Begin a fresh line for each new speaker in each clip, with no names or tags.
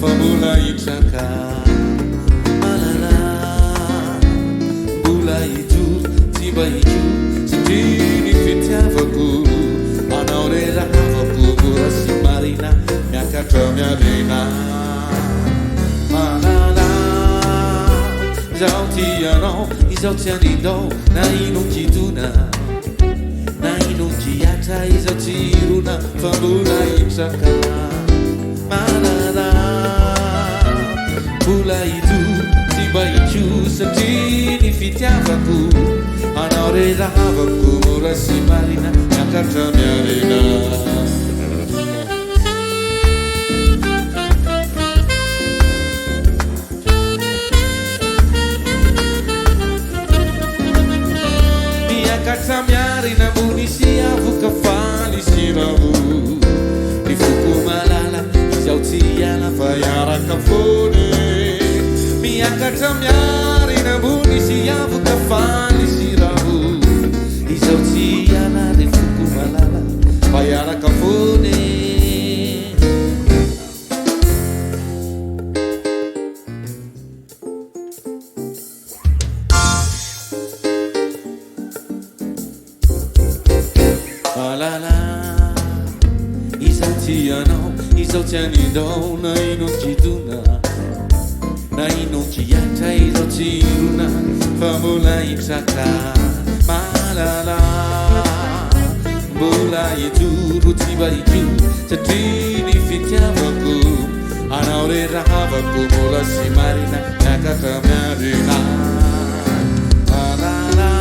Fambula ichaka Malala Bula itu Tiba itu Sendiri fitiavaku Anaurera havaku Burasi marina Miakatra miarena Malala Zau tiano Izau tianido Na inung jituna Na inung jiata Izau tiruna Fambula ichaka Malala Bula itu Tiba itu Sendiri fitiavaku Anaurera havaku Burasi marina Miakatra miarena Katamiari na munisia vuka fali siravu Di fuku malala Izautia la fayara kafone Mia katamiari na munisia vuka fali siravu Izautia la di fuku malala Fayara kafone La la Izatiano Izatianido Na inokiduna Na inokiyata Izotiruna Fambula ichaka Malala Bula itu Rutiba itu Satini fitiavaku Anaurera havaku Bula simarina Nakata marina Malala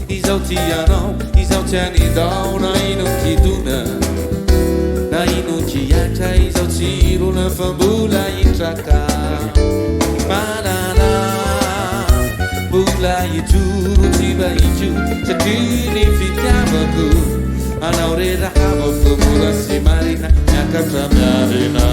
Izatiano Izaucianido Na inukiduna Na inukiyata Izautiruna Fambula ichaka Malala Bula itu Rutiba itu Satini fitiavaku Anaurera havaku Bula simarina Nakatra miarena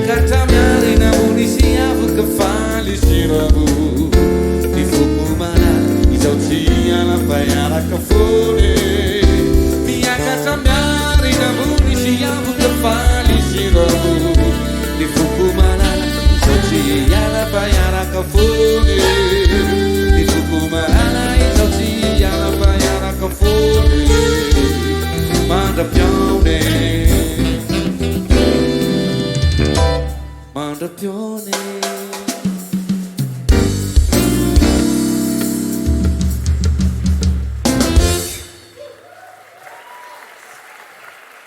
Katamiari na munisia vuka fali siravu Di fuku malala Izautia la fayara kafone Mia katamiari na munisia vuka fali siravu Di fuku malala Izautia la fayara kafone Di fuku malala Izautia la fayara kafone Manda pione Mandapione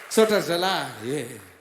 Sota Zala, yeah.